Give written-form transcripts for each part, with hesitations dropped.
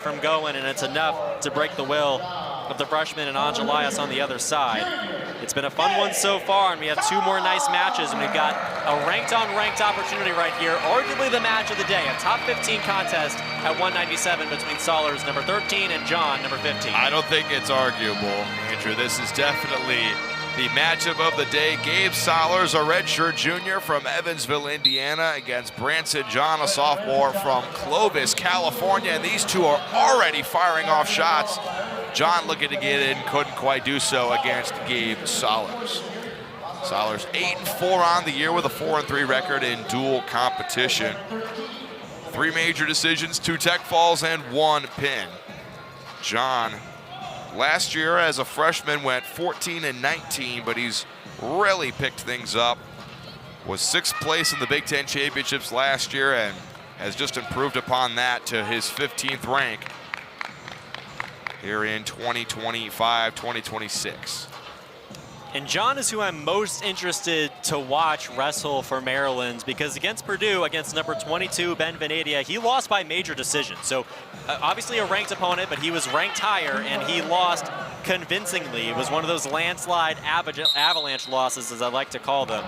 from going, and it's enough to break the will of the freshman and Angelayas on the other side. It's been a fun one so far, and we have two more nice matches, and we've got a ranked-on-ranked opportunity right here, arguably the match of the day, a top 15 contest at 197 between Sollars, number 13, and John, number 15. I don't think it's arguable, Andrew. This is definitely the matchup of the day. Gabe Sollars, a redshirt junior from Evansville, Indiana, against Branson John, a sophomore from Clovis, California. And these two are already firing off shots. John looking to get in, couldn't quite do so against Gabe Sollars. Sollars 8-4 on the year with a 4-3 record in dual competition. 3 major decisions, 2 tech falls, and 1 pin. John, last year as a freshman, went 14-19, but he's really picked things up. Was 6th place in the Big Ten Championships last year and has just improved upon that to his 15th rank here in 2025-2026. And John is who I'm most interested to watch wrestle for Maryland, because against Purdue, against number 22, Ben Venadia, he lost by major decision. So obviously a ranked opponent, but he was ranked higher, and he lost convincingly. It was one of those landslide avalanche losses, as I like to call them.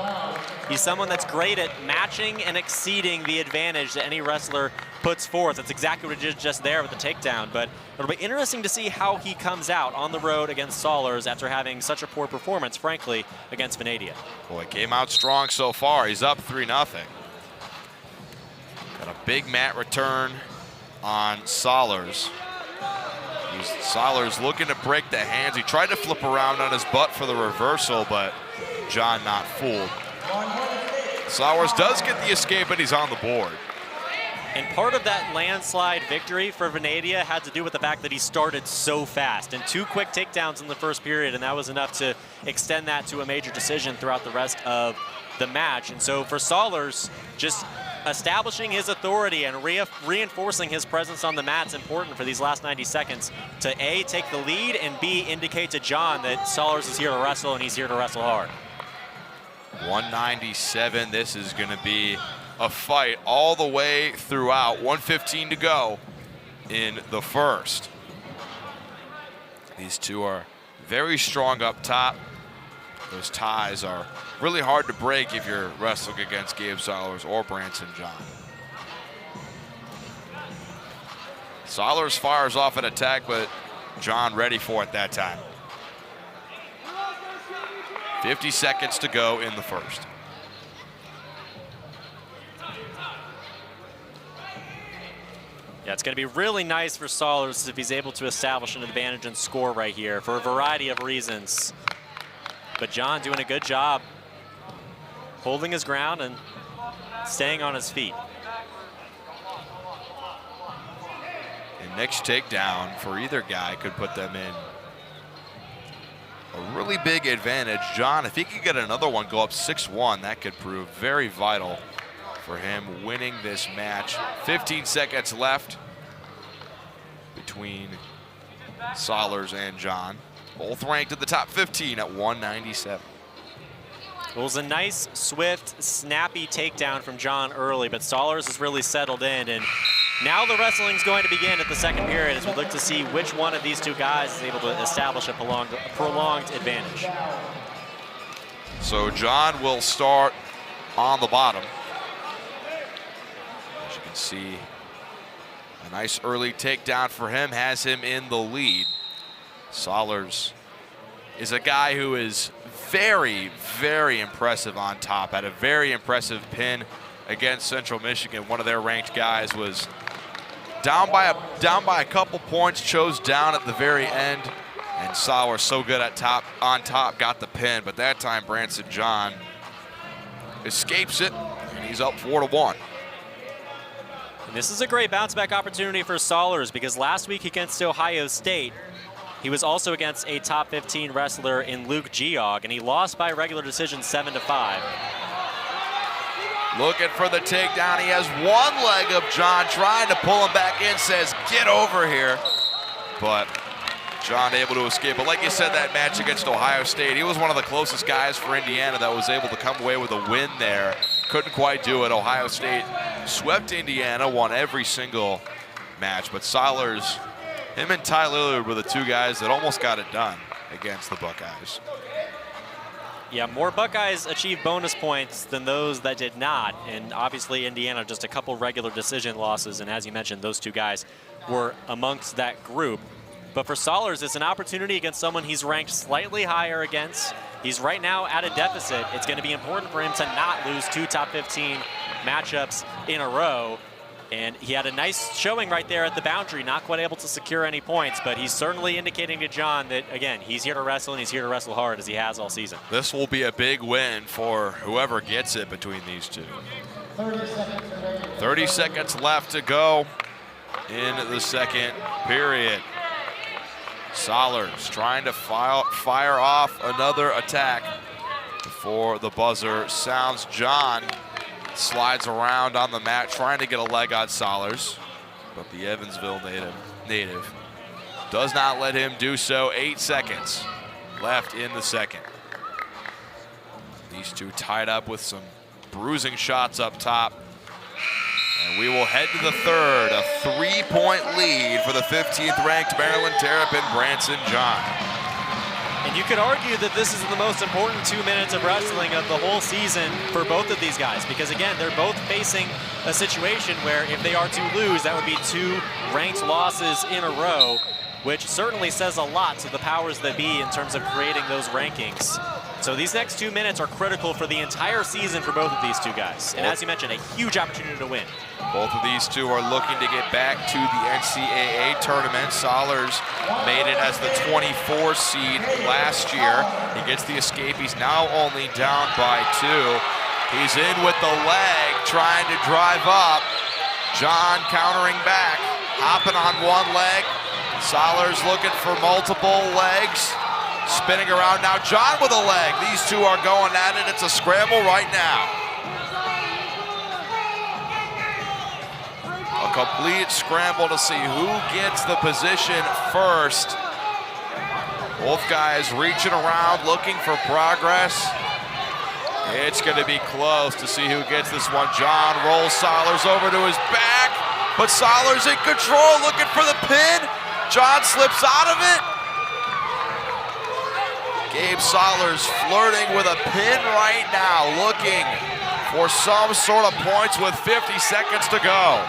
He's someone that's great at matching and exceeding the advantage that any wrestler puts forth. That's exactly what he did just there with the takedown. But it'll be interesting to see how he comes out on the road against Sollars after having such a poor performance, frankly, against Venadia. Boy, came out strong so far. He's up 3-0. Got a big mat return on Sollars. Sollars looking to break the hands. He tried to flip around on his butt for the reversal, but John not fooled. Sollars does get the escape, and he's on the board. And part of that landslide victory for Venadia had to do with the fact that he started so fast, and 2 quick takedowns in the first period, and that was enough to extend that to a major decision throughout the rest of the match. And so for Sollars, just establishing his authority and reinforcing his presence on the mat is important for these last 90 seconds to A, take the lead, and B, indicate to John that Sollars is here to wrestle, and he's here to wrestle hard. 197, this is gonna be a fight all the way throughout. 1:15 to go in the first. These two are very strong up top. Those ties are really hard to break if you're wrestling against Gabe Sollars or Branson John. Sollars fires off an attack, but John ready for it that time. 50 seconds to go in the first. Yeah, it's going to be really nice for Sollars if he's able to establish an advantage and score right here for a variety of reasons. But John doing a good job holding his ground and staying on his feet. And next takedown for either guy could put them in a really big advantage. John, if he could get another one, go up 6-1, that could prove very vital for him winning this match. 15 seconds left between Sollars and John. Both ranked in the top 15 at 197. It was a nice, swift, snappy takedown from John early, but Sollars has really settled in, and now the wrestling's going to begin at the second period as we look to see which one of these two guys is able to establish a prolonged advantage. So John will start on the bottom. As you can see, a nice early takedown for him has him in the lead. Sollars is a guy who is very, very impressive on top. Had a very impressive pin against Central Michigan. One of their ranked guys was down by a couple points, chose down at the very end, and Sollars so good on top, got the pin. But that time Branson John escapes it, and he's up 4-1. And this is a great bounce back opportunity for Sollars, because last week against Ohio State, he was also against a top 15 wrestler in Luke Geog, and he lost by regular decision 7-5. Looking for the takedown. He has one leg of John, trying to pull him back in, says, get over here. But John able to escape. But like you said, that match against Ohio State, he was one of the closest guys for Indiana that was able to come away with a win there. Couldn't quite do it. Ohio State swept Indiana, won every single match, but Sollars, him and Ty Lillard were the two guys that almost got it done against the Buckeyes. Yeah, more Buckeyes achieved bonus points than those that did not. And obviously Indiana just a couple regular decision losses. And as you mentioned, those two guys were amongst that group. But for Sollars, it's an opportunity against someone he's ranked slightly higher against. He's right now at a deficit. It's going to be important for him to not lose 2 top 15 matchups in a row. And he had a nice showing right there at the boundary, not quite able to secure any points, but he's certainly indicating to John that, again, he's here to wrestle and he's here to wrestle hard as he has all season. This will be a big win for whoever gets it between these two. 30 seconds left to go in the second period. Sollars trying to fire off another attack before the buzzer sounds. John slides around on the mat, trying to get a leg on Sollars, but the Evansville native does not let him do so. 8 seconds left in the second. These two tied up with some bruising shots up top. And we will head to the third, a 3-point lead for the 15th ranked Maryland Terrapin, Branson John. And you could argue that this is the most important 2 minutes of wrestling of the whole season for both of these guys, because again, they're both facing a situation where if they are to lose, that would be 2 ranked losses in a row, which certainly says a lot to the powers that be in terms of creating those rankings. So these next 2 minutes are critical for the entire season for both of these two guys. And as you mentioned, a huge opportunity to win. Both of these two are looking to get back to the NCAA tournament. Sollars made it as the 24 seed last year. He gets the escape. He's now only down by 2. He's in with the leg, trying to drive up. John countering back, hopping on one leg. Sollars looking for multiple legs. Spinning around now, John with a leg. These two are going at it. It's a scramble right now. A complete scramble to see who gets the position first. Both guys reaching around, looking for progress. It's going to be close to see who gets this one. John rolls Sollars over to his back, but Sollars in control, looking for the pin. John slips out of it. Gabe Sollars flirting with a pin right now, looking for some sort of points with 50 seconds to go.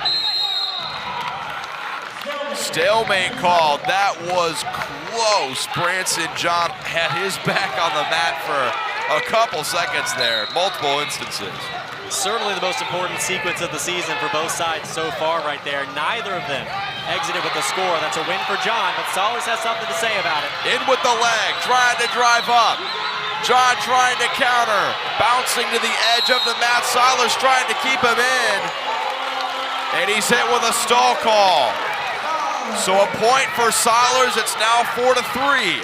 Stalemate called. That was close. Branson John had his back on the mat for a couple seconds there, multiple instances. Certainly the most important sequence of the season for both sides so far right there. Neither of them exited with a score. That's a win for John, but Sollars has something to say about it. In with the leg, trying to drive up. John trying to counter, bouncing to the edge of the mat. Sollars trying to keep him in. And he's hit with a stall call. So a point for Sollars. It's now 4-3.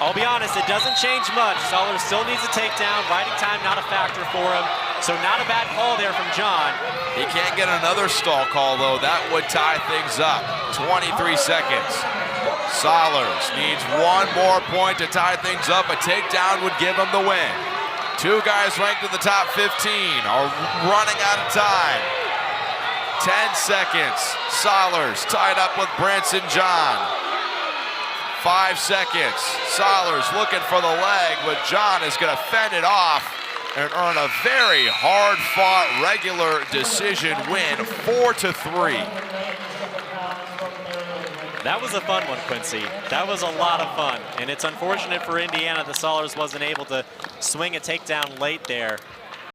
I'll be honest, it doesn't change much. Sollars still needs a takedown. Riding time not a factor for him. So not a bad call there from John. He can't get another stall call, though. That would tie things up. 23 seconds. Sollars needs one more point to tie things up. A takedown would give him the win. 2 guys ranked in the top 15 are running out of time. 10 seconds. Sollars tied up with Branson John. 5 seconds. Sollars looking for the leg, but John is going to fend it off and earn a very hard-fought regular decision win, 4-3. That was a fun one, Quincy. That was a lot of fun, and it's unfortunate for Indiana that Sollars wasn't able to swing a takedown late there.